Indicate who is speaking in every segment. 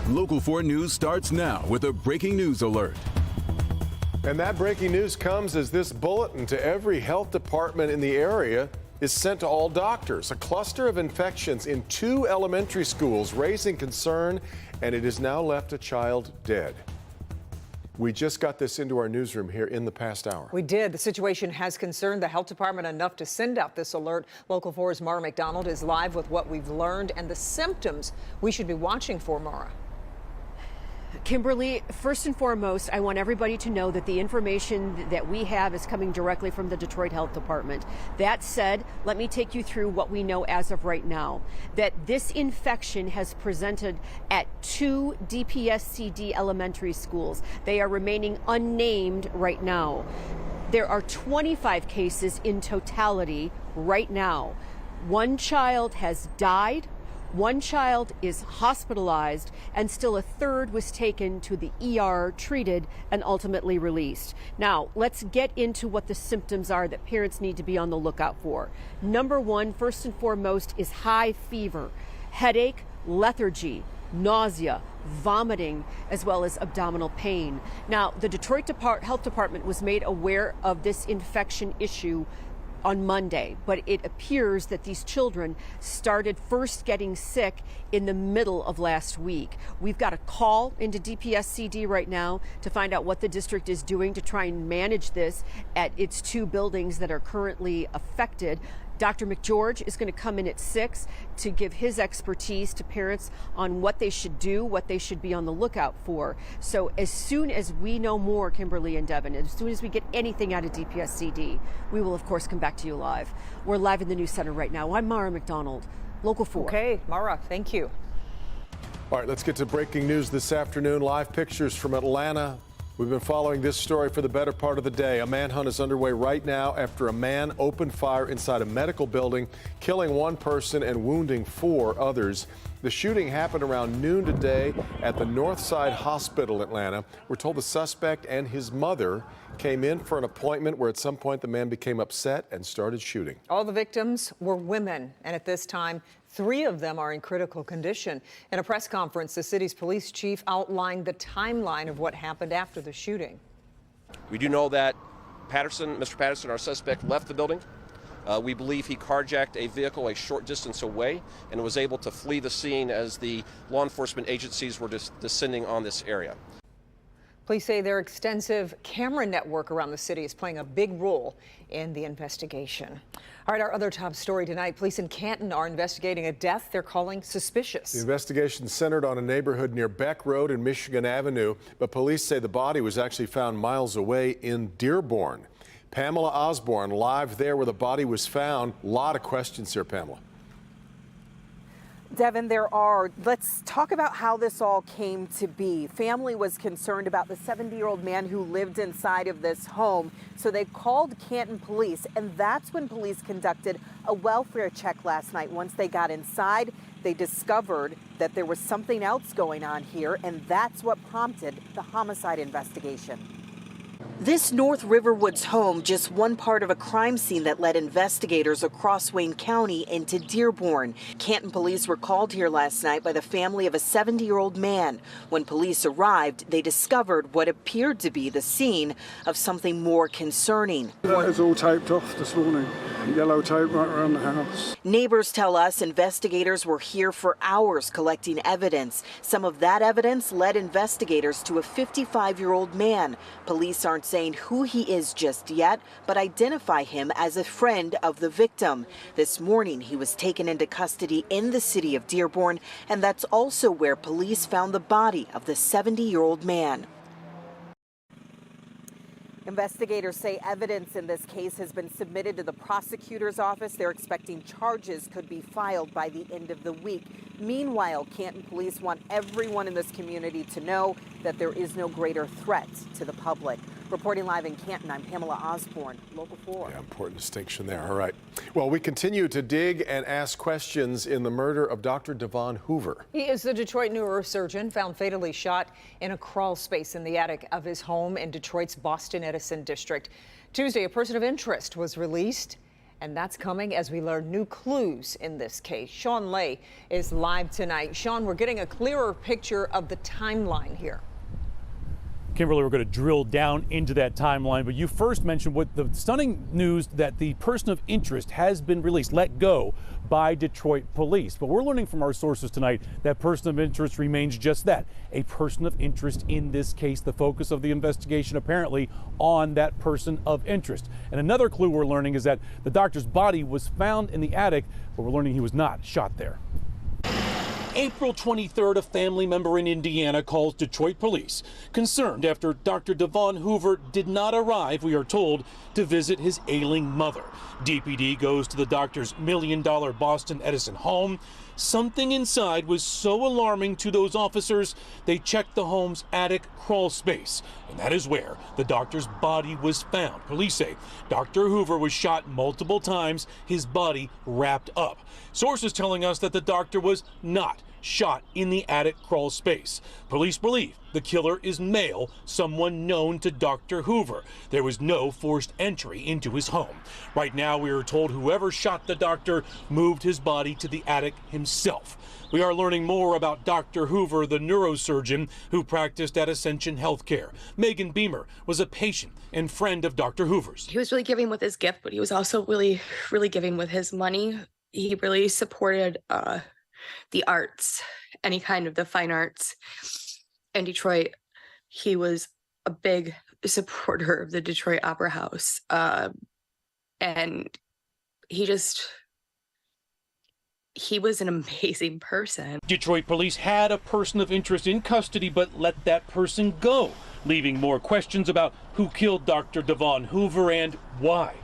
Speaker 1: Local 4 News starts now with a breaking news alert.
Speaker 2: And that breaking news comes as this bulletin to every health department in the area is sent to all doctors. A cluster of infections in 2 elementary schools raising concern, and it has now left a child dead. We just got this into our newsroom here in the past hour.
Speaker 3: We did. The situation has concerned the health department enough to send out this alert. Local 4's Mara McDonald is live with what we've learned and the symptoms we should be watching for, Mara.
Speaker 4: Kimberly, first and foremost, I want everybody to know that the information that we have is coming directly from the Detroit Health Department. That said, let me take you through what we know as of right now. That this infection has presented at 2 DPSCD elementary schools. They are remaining unnamed right now. There are 25 cases in totality right now. 1 child has died. 1 child is hospitalized, and still a 3rd was taken to the ER, treated, and ultimately released. Now, let's get into what the symptoms are that parents need to be on the lookout for. Number 1, first and foremost, is high fever, headache, lethargy, nausea, vomiting, as well as abdominal pain. Now, the Detroit Health Department was made aware of this infection issue on Monday, but it appears that these children started first getting sick in the middle of last week. We've got a call into DPSCD right now to find out what the district is doing to try and manage this at its 2 buildings that are currently affected. Dr. McGeorge is going to come in at 6 to give his expertise to parents on what they should do, what they should be on the lookout for. So as soon as we know more, Kimberly and Devon, as soon as we get anything out of DPSCD, we will, of course, come back to you live. We're live in the news center right now. I'm Mara McDonald, Local 4.
Speaker 3: Okay, Mara, thank you.
Speaker 2: All right, let's get to breaking news this afternoon. Live pictures from Atlanta. We've been following this story for the better part of the day. A manhunt is underway right now after a man opened fire inside a medical building, killing 1 person and wounding 4 others. The shooting happened around noon today at the Northside Hospital, Atlanta. We're told the suspect and his mother came in for an appointment where at some point the man became upset and started shooting.
Speaker 3: All the victims were women, and at this time, 3 of them are in critical condition. In a press conference, the city's police chief outlined the timeline of what happened after the shooting.
Speaker 5: We do know that Mr. Patterson, our suspect, left the building. We believe he carjacked a vehicle a short distance away and was able to flee the scene as the law enforcement agencies were descending on this area.
Speaker 3: Police say their extensive camera network around the city is playing a big role in the investigation. All right, our other top story tonight, police in Canton are investigating a death they're calling suspicious.
Speaker 2: The investigation centered on a neighborhood near Beck Road and Michigan Avenue, but police say the body was actually found miles away in Dearborn. Pamela Osborne live there where the body was found. A lot of questions here, Pamela.
Speaker 6: Devon, let's talk about how this all came to be. Family was concerned about the 70-year-old man who lived inside of this home, so they called Canton police, and that's when police conducted a welfare check last night. Once they got inside, they discovered that there was something else going on here, and that's what prompted the homicide investigation. This North Riverwoods home, just one part of a crime scene that led investigators across Wayne County into Dearborn. Canton police were called here last night by the family of a 70-year-old man. When police arrived, they discovered what appeared to be the scene of something more concerning.
Speaker 7: It was all taped off this morning, yellow tape right around the house.
Speaker 6: Neighbors tell us investigators were here for hours collecting evidence. Some of that evidence led investigators to a 55-year-old man. Police aren't saying who he is just yet, but identify him as a friend of the victim. This morning, he was taken into custody in the city of Dearborn, and that's also where police found the body of the 70-year-old man. Investigators say evidence in this case has been submitted to the prosecutor's office. They're expecting charges could be filed by the end of the week. Meanwhile, Canton police want everyone in this community to know that there is no greater threat to the public. Reporting live in Canton, I'm Pamela Osborne, Local 4.
Speaker 2: Yeah, important distinction there. All right. Well, we continue to dig and ask questions in the murder of Dr. Devon Hoover.
Speaker 3: He is the Detroit neurosurgeon found fatally shot in a crawl space in the attic of his home in Detroit's Boston Edison district. Tuesday, a person of interest was released And that's coming as we learn new clues in this case. Sean Lay is live tonight. Sean, we're getting a clearer picture of the timeline here.
Speaker 8: Kimberly, we're going to drill down into that timeline, but you first mentioned what the stunning news that the person of interest has been released, let go by Detroit police. But we're learning from our sources tonight that person of interest remains just that, a person of interest in this case. The focus of the investigation apparently on that person of interest. And another clue we're learning is that the doctor's body was found in the attic, but we're learning he was not shot there. April 23rd, a family member in Indiana calls Detroit police, concerned after Dr. Devon Hoover did not arrive, we are told, to visit his ailing mother. DPD goes to the doctor's $1 million Boston Edison home. Something inside was so alarming to those officers, they checked the home's attic crawl space. And that is where the doctor's body was found. Police say Dr. Hoover was shot multiple times, his body wrapped up. Sources telling us that the doctor was not shot in the attic crawl space. Police believe the killer is male, someone known to Dr. Hoover. There was no forced entry into his home. Right now, we are told whoever shot the doctor moved his body to the attic himself. We are learning more about Dr. Hoover, the neurosurgeon who practiced at Ascension Healthcare. Megan Beamer was a patient and friend of Dr. Hoover's.
Speaker 9: He was really giving with his gift, but he was also really giving with his money. He really supported the arts, any kind of the fine arts in Detroit. He was a big supporter of the Detroit Opera House. And he was an amazing person.
Speaker 8: Detroit police had a person of interest in custody, but let that person go, leaving more questions about who killed Dr. Devon Hoover and why.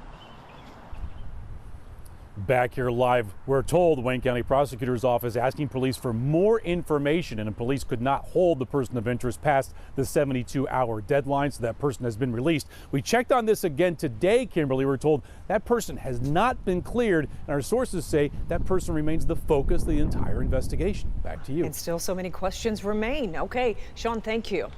Speaker 8: Back here live, we're told the Wayne County Prosecutor's Office asking police for more information, and police could not hold the person of interest past the 72-hour deadline, so that person has been released. We checked on this again today, Kimberly. We're told that person has not been cleared, and our sources say that person remains the focus of the entire investigation. Back to you.
Speaker 3: And still so many questions remain. Okay, Sean, thank you.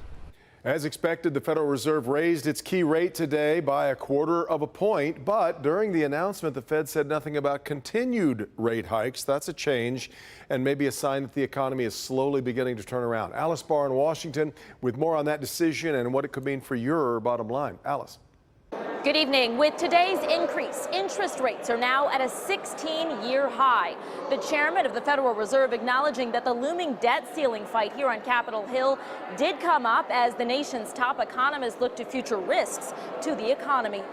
Speaker 2: As expected, the Federal Reserve raised its key rate today by 1/4 point, but during the announcement, the Fed said nothing about continued rate hikes. That's a change and maybe a sign that the economy is slowly beginning to turn around. Alice Barr in Washington with more on that decision and what it could mean for your bottom line. Alice.
Speaker 10: Good evening. With today's increase, interest rates are now at a 16-year high. The chairman of the Federal Reserve acknowledging that the looming debt ceiling fight here on Capitol Hill did come up as the nation's top economists look to future risks to the economy.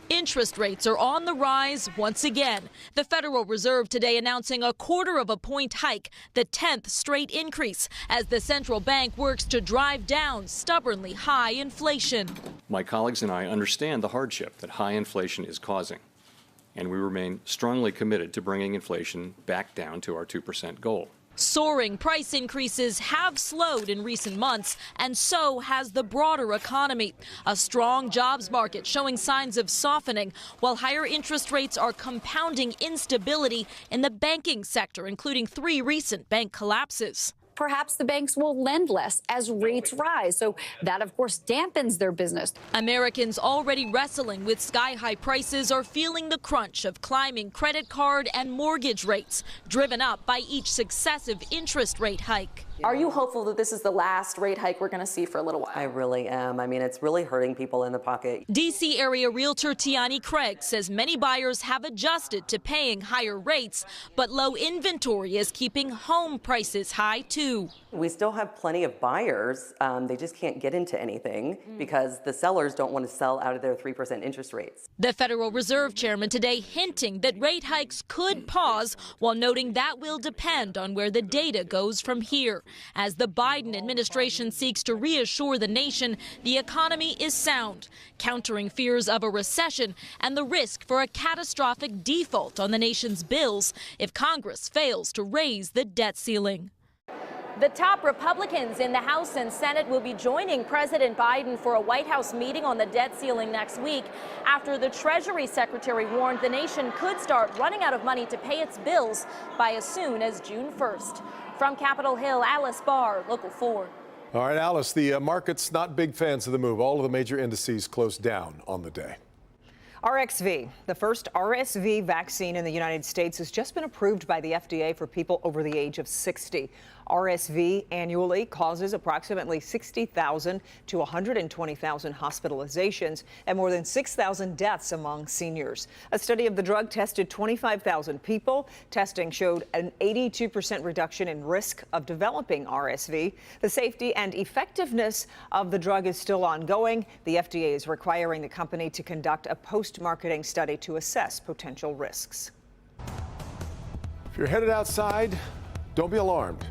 Speaker 11: Interest rates are on the rise once again. The Federal Reserve today announcing a 1/4 point hike, the 10th straight increase, as the central bank works to drive down stubbornly high inflation.
Speaker 12: My colleagues and I understand the hardship that high inflation is causing, and we remain strongly committed to bringing inflation back down to our 2% goal.
Speaker 11: Soaring price increases have slowed in recent months, and so has the broader economy. A strong jobs market showing signs of softening, while higher interest rates are compounding instability in the banking sector, including 3 recent bank collapses.
Speaker 13: Perhaps the banks will lend less as rates rise. So that, of course, dampens their business.
Speaker 11: Americans already wrestling with sky-high prices are feeling the crunch of climbing credit card and mortgage rates, driven up by each successive interest rate hike.
Speaker 10: Are you hopeful that this is the last rate hike we're going to see for a little while?
Speaker 14: I really am. I mean, it's really hurting people in the pocket.
Speaker 11: D.C. area realtor Tiani Craig says many buyers have adjusted to paying higher rates, but low inventory is keeping home prices high, too.
Speaker 14: We still have plenty of buyers. They just can't get into anything because the sellers don't want to sell out of their 3% interest rates.
Speaker 11: The Federal Reserve chairman today hinting that rate hikes could pause, while noting that will depend on where the data goes from here. As the Biden administration seeks to reassure the nation the economy is sound, countering fears of a recession and the risk for a catastrophic default on the nation's bills if Congress fails to raise the debt ceiling.
Speaker 10: The top Republicans in the House and Senate will be joining President Biden for a White House meeting on the debt ceiling next week after the Treasury Secretary warned the nation could start running out of money to pay its bills by as soon as June 1st. From Capitol Hill, Alice Barr, Local 4.
Speaker 2: All right, Alice, the market's not big fans of the move. All of the major indices closed down on the day.
Speaker 3: RXV, the first RSV vaccine in the United States, has just been approved by the FDA for people over the age of 60. RSV annually causes approximately 60,000 to 120,000 hospitalizations and more than 6,000 deaths among seniors. A study of the drug tested 25,000 people. Testing showed an 82% reduction in risk of developing RSV. The safety and effectiveness of the drug is still ongoing. The FDA is requiring the company to conduct a post-marketing study to assess potential risks.
Speaker 2: If you're headed outside, don't be alarmed.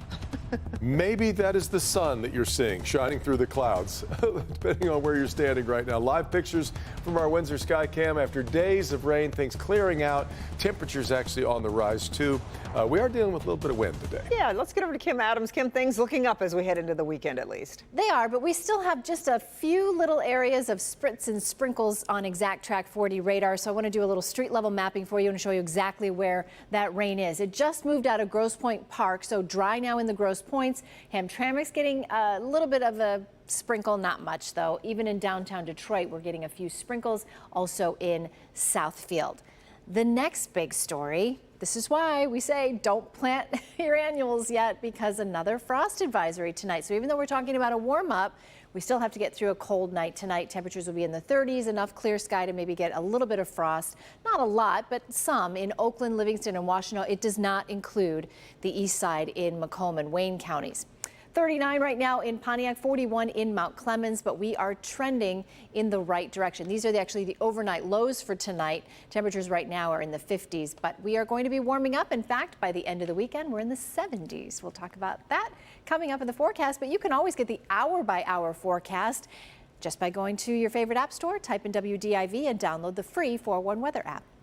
Speaker 2: Maybe that is the sun that you're seeing shining through the clouds, depending on where you're standing right now. Live pictures from our Windsor Sky Cam after days of rain, things clearing out. Temperatures actually on the rise, too. We are dealing with a little bit of wind today.
Speaker 3: Yeah, let's get over to Kim Adams. Kim, things looking up as we head into the weekend, at least.
Speaker 15: They are, but we still have just a few little areas of spritz and sprinkles on Exact Track 40 radar. So I want to do a little street level mapping for you and show you exactly where that rain is. It just moved out of Grosse Pointe Park, so dry now in the Grosse Pointes. Hamtramck's getting a little bit of a sprinkle, not much though. Even in downtown Detroit, we're getting a few sprinkles, also in Southfield. The next big story, this is why we say don't plant your annuals yet, because another frost advisory tonight. So even though we're talking about a warm up, we still have to get through a cold night tonight. Temperatures will be in the 30s, enough clear sky to maybe get a little bit of frost. Not a lot, but some in Oakland, Livingston, and Washtenaw. It does not include the east side in Macomb and Wayne counties. 39 right now in Pontiac, 41 in Mount Clemens, but we are trending in the right direction. These are actually the overnight lows for tonight. Temperatures right now are in the 50s, but we are going to be warming up. In fact, by the end of the weekend, we're in the 70s. We'll talk about that coming up in the forecast, but you can always get the hour-by-hour forecast just by going to your favorite app store, type in WDIV, and download the free 401 Weather app.